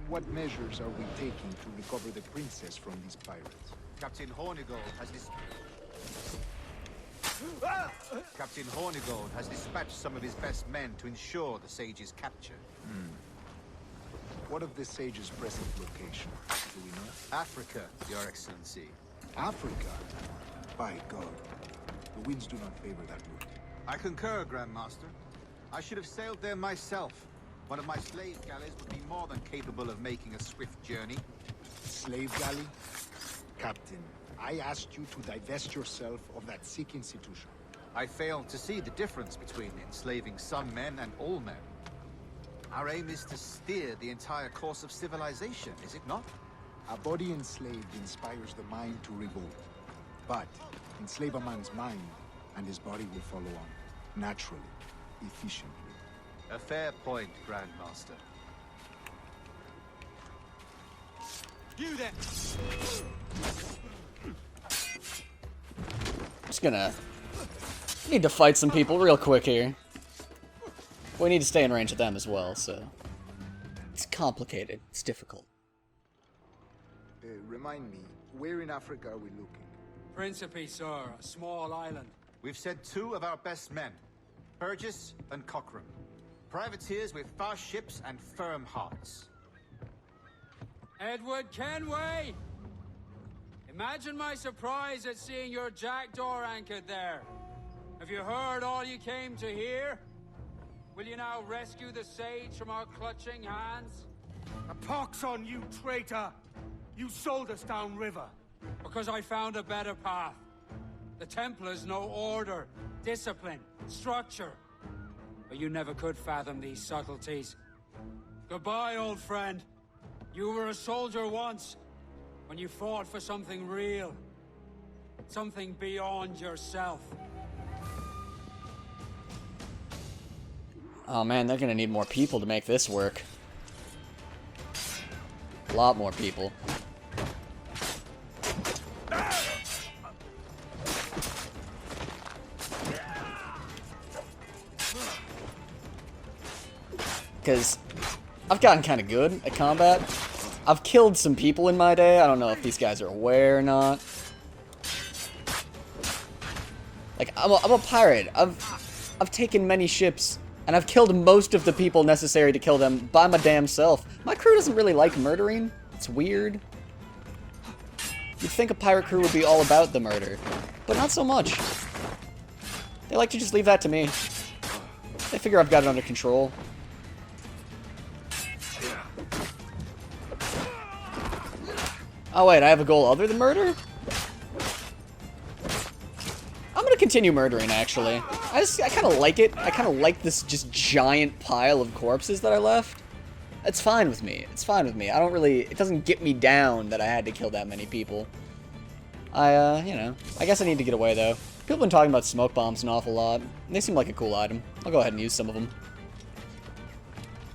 What measures are we taking to recover the princess from these pirates? Captain Hornigold has Captain Hornigold has dispatched some of his best men to ensure the sage's capture. What of the sage's present location? Do we know? Africa, Your Excellency. Africa? By God. The winds do not favor that route. I concur, Grandmaster. I should have sailed there myself. One of my slave galleys would be more than capable of making a swift journey. Slave galley? Captain, I asked you to divest yourself of that Sikh institution. I failed to see the difference between enslaving some men and all men. Our aim is to steer the entire course of civilization, is it not? A body enslaved inspires the mind to revolt. But enslave a man's mind, and his body will follow on. Naturally. Efficiently. A fair point, Grandmaster. You then! Just gonna... need to fight some people real quick here. We need to stay in range of them as well, so... It's complicated. It's difficult. Remind me, where in Africa are we looking? Principe, sir, a small island. We've sent 2 of our best men, Burgess and Cochrane. Privateers with fast ships and firm hearts. Edward Kenway! Imagine my surprise at seeing your jackdaw anchored there. Have you heard all you came to hear? Will you now rescue the sage from our clutching hands? A pox on you, traitor! You sold us downriver. Because I found a better path. The Templars know order, discipline, structure. But you never could fathom these subtleties. Goodbye, old friend. You were a soldier once, when you fought for something real. Something beyond yourself. Oh man, they're gonna need more people to make this work. A lot more people. Because I've gotten kind of good at combat. I've killed some people in my day. I don't know if these guys are aware or not. Like, I'm a pirate. I've taken many ships, and I've killed most of the people necessary to kill them by my damn self. My crew doesn't really like murdering. It's weird. You'd think a pirate crew would be all about the murder, but not so much. They like to just leave that to me. They figure I've got it under control. Oh wait, I have a goal other than murder? I'm gonna continue murdering, actually. I kind of like it. I kind of like this just giant pile of corpses that I left. It's fine with me. It's fine with me. I don't really... It doesn't get me down that I had to kill that many people. You know. I guess I need to get away, though. People have been talking about smoke bombs an awful lot. And they seem like a cool item. I'll go ahead and use some of them.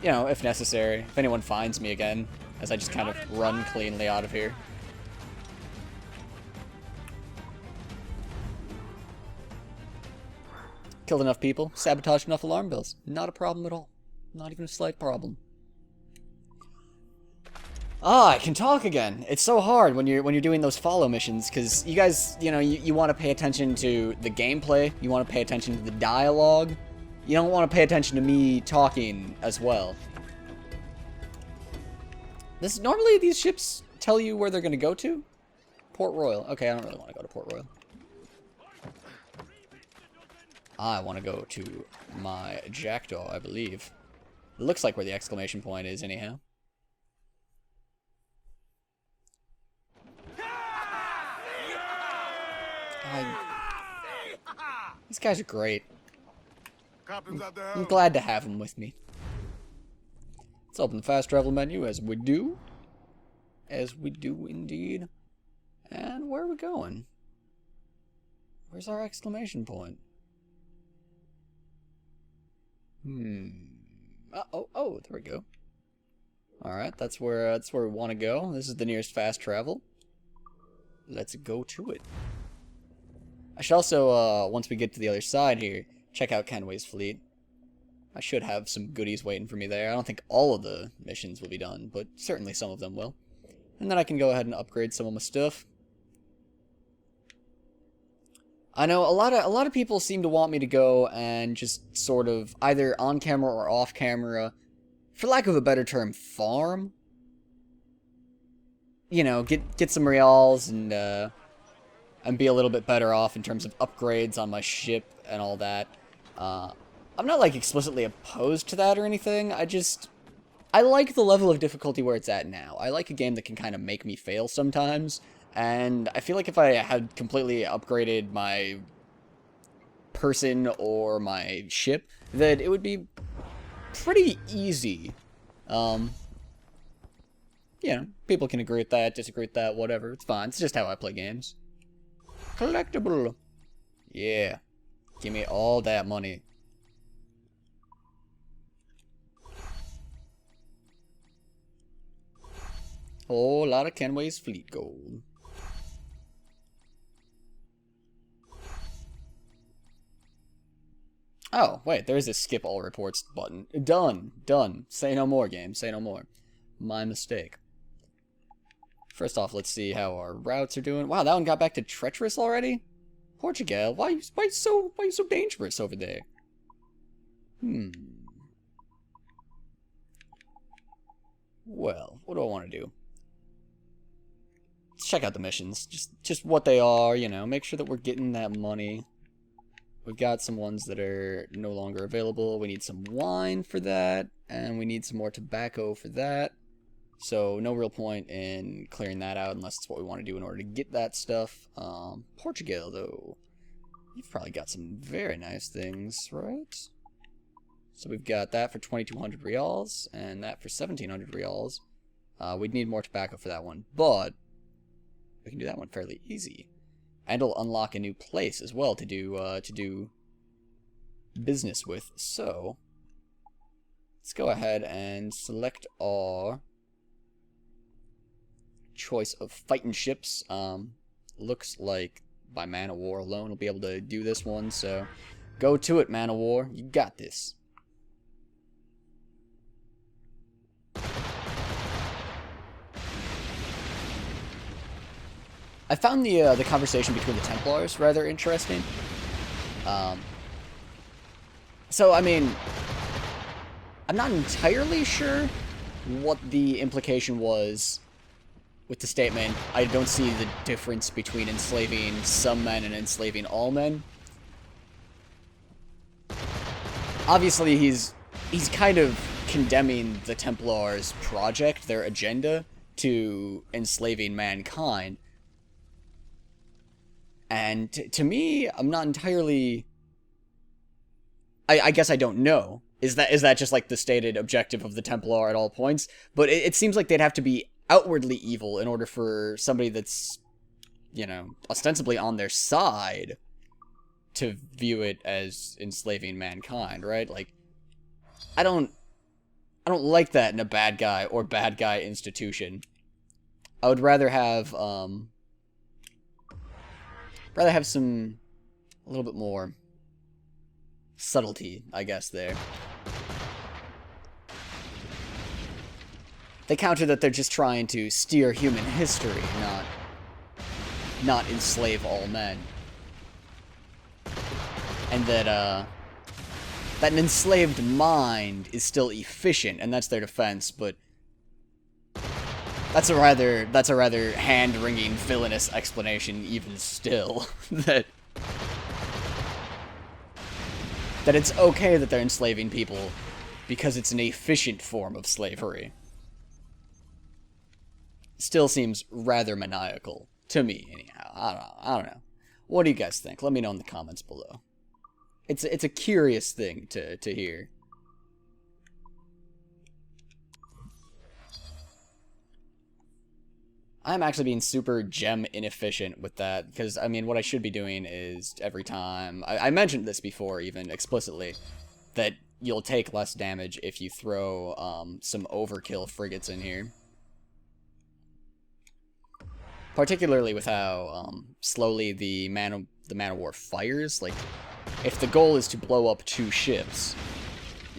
You know, if necessary. If anyone finds me again. As I just kind of run cleanly out of here. Killed enough people, sabotaged enough alarm bells. Not a problem at all. Not even a slight problem. Ah, I can talk again. It's so hard when you're doing those follow missions, because you guys, you know, you want to pay attention to the gameplay. You want to pay attention to the dialogue. You don't want to pay attention to me talking as well. Normally these ships tell you where they're going to go to? Port Royal. Okay, I don't really want to go to Port Royal. I want to go to my jackdaw, I believe. It looks like where the exclamation point is, anyhow. These guys are great. I'm glad to have them with me. Let's open the fast travel menu as we do. As we do indeed. And where are we going? Where's our exclamation point? Oh, there we go. Alright, that's where we want to go. This is the nearest fast travel. Let's go to it. I should also, once we get to the other side here, check out Kenway's fleet. I should have some goodies waiting for me there. I don't think all of the missions will be done, but certainly some of them will. And then I can go ahead and upgrade some of my stuff. I know a lot of people seem to want me to go and just sort of either on camera or off camera, for lack of a better term, farm. You know, get some reals and be a little bit better off in terms of upgrades on my ship and all that. I'm not, like, explicitly opposed to that or anything. I like the level of difficulty where it's at now. I like a game that can kind of make me fail sometimes, and I feel like if I had completely upgraded my person or my ship, that it would be pretty easy. You know, people can agree with that, disagree with that, whatever. It's fine. It's just how I play games. Collectible. Yeah. Give me all that money. Whole lot of Kenway's fleet gold. Oh, wait, there's a skip all reports button. Done. Done. Say no more, game. Say no more. My mistake. First off, let's see how our routes are doing. Wow, that one got back to treacherous already? Portugal, why you so dangerous over there? Well, what do I want to do? Let's check out the missions. Just what they are, you know, make sure that we're getting that money. We've got some ones that are no longer available. We need some wine for that, and we need some more tobacco for that. So, no real point in clearing that out unless it's what we want to do in order to get that stuff. Portugal, though. You've probably got some very nice things, right? So we've got that for 2,200 reals, and that for 1,700 reals. We'd need more tobacco for that one, but we can do that one fairly easy. And it'll unlock a new place as well to do business with. So, let's go ahead and select our choice of fighting ships. Looks like by Man of War alone we'll be able to do this one, so go to it, Man of War. You got this. I found the conversation between the Templars rather interesting. So, I mean, I'm not entirely sure what the implication was with the statement, I don't see the difference between enslaving some men and enslaving all men. Obviously, he's kind of condemning the Templars' project, their agenda, to enslaving mankind. And to me, I'm not entirely... I guess I don't know. Is that just like the stated objective of the Templar at all points? But it seems like they'd have to be outwardly evil in order for somebody that's, you know, ostensibly on their side to view it as enslaving mankind, right? Like, I don't like that in a bad guy or bad guy institution. I would rather have some a little bit more subtlety, I guess, there. They counter that they're just trying to steer human history, not enslave all men. And that an enslaved mind is still efficient, and that's their defense, but that's a rather hand-wringing, villainous explanation even still. that it's okay that they're enslaving people because it's an efficient form of slavery. Still seems rather maniacal to me, anyhow. I don't know. What do you guys think? Let me know in the comments below. It's a curious thing to hear. I'm actually being super gem inefficient with that, because, I mean, what I should be doing is every time... I mentioned this before, even, explicitly, that you'll take less damage if you throw some overkill frigates in here. Particularly with how slowly the Man of War fires. Like, if the goal is to blow up 2 ships,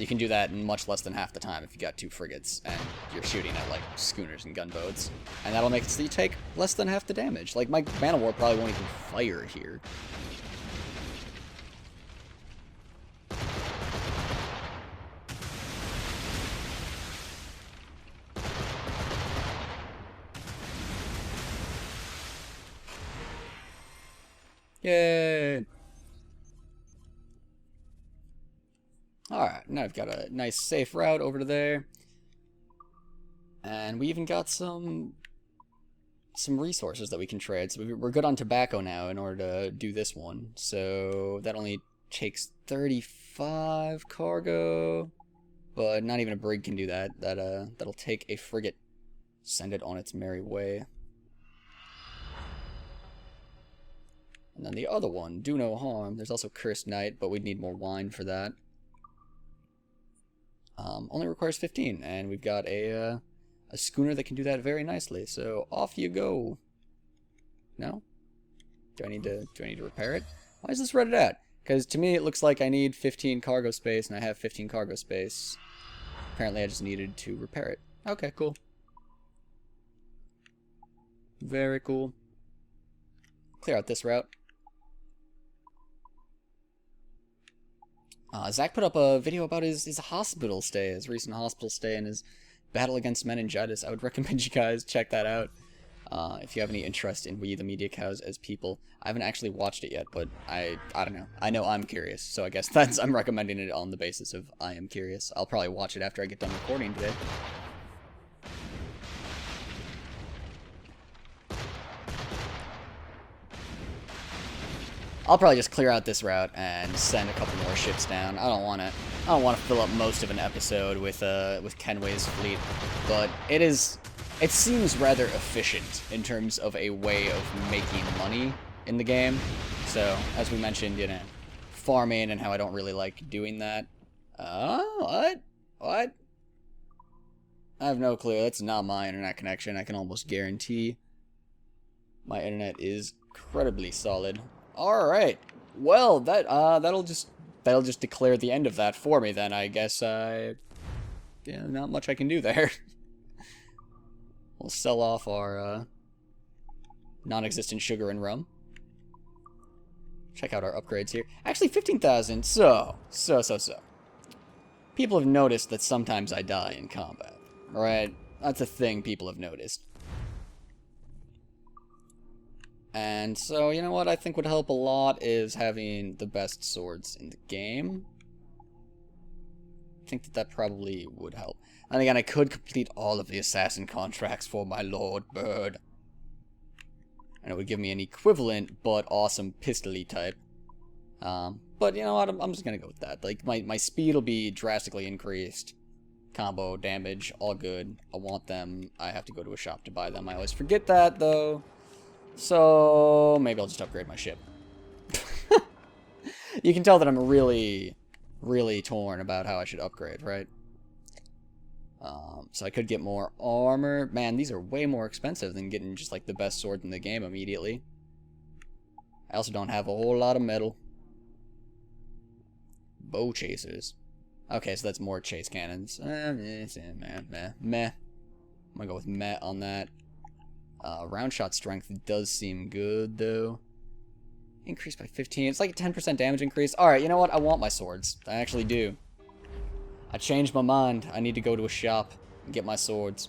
You can do that in much less than half the time if you got 2 frigates and you're shooting at, like, schooners and gunboats. And that'll make it so you take less than half the damage. Like, my Man of War probably won't even fire here. Yay! Alright, now I've got a nice safe route over to there. And we even got some resources that we can trade. So we're good on tobacco now in order to do this one. So that only takes 35 cargo. But not even a brig can do that. That'll take a frigate. Send it on its merry way. And then the other one, do no harm. There's also Cursed Knight, but we'd need more wine for that. Only requires 15, and we've got a schooner that can do that very nicely. So off you go. No? Do I need to repair it? Why is this redded at? Because to me it looks like I need 15 cargo space, and I have 15 cargo space. Apparently I just needed to repair it. Okay, cool. Very cool. Clear out this route. Zach put up a video about his hospital stay, his recent hospital stay, and his battle against meningitis. I would recommend you guys check that out if you have any interest in We the Media Cows as people. I haven't actually watched it yet, but I don't know. I know I'm curious, so I guess I'm recommending it on the basis of I am curious. I'll probably watch it after I get done recording today. I'll probably just clear out this route and send a couple more ships down. I don't want to fill up most of an episode with Kenway's fleet, but it seems rather efficient in terms of a way of making money in the game. So, as we mentioned, you know, farming and how I don't really like doing that. What? I have no clue. That's not my internet connection. I can almost guarantee my internet is incredibly solid. Alright, well, that'll just declare the end of that for me then, I guess. Yeah, not much I can do there. We'll sell off our non-existent sugar and rum. Check out our upgrades here. Actually, 15,000, so. People have noticed that sometimes I die in combat, right? That's a thing people have noticed. And so, you know what I think would help a lot is having the best swords in the game. I think that probably would help. And again, I could complete all of the assassin contracts for my Lord Bird. And it would give me an equivalent, but awesome pistol-y type. But you know what, I'm just gonna go with that. Like, my speed will be drastically increased. Combo, damage, all good. I want them. I have to go to a shop to buy them. I always forget that, though. So, maybe I'll just upgrade my ship. You can tell that I'm really, really torn about how I should upgrade, right? So I could get more armor. Man, these are way more expensive than getting just like the best sword in the game immediately. I also don't have a whole lot of metal. Bow chasers. Okay, so that's more chase cannons. Meh. I'm gonna go with meh on that. Round shot strength does seem good, though. Increased by 15. It's like a 10% damage increase. Alright, you know what? I want my swords. I actually do. I changed my mind. I need to go to a shop and get my swords.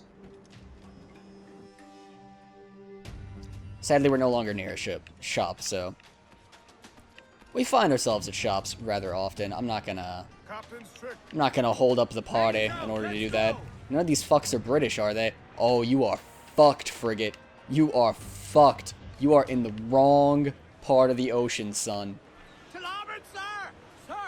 Sadly, we're no longer near a shop, so... we find ourselves at shops rather often. I'm not gonna hold up the party in order to do that. None of these fucks are British, are they? Oh, you are fucked, frigate. You are fucked. You are in the wrong part of the ocean, son.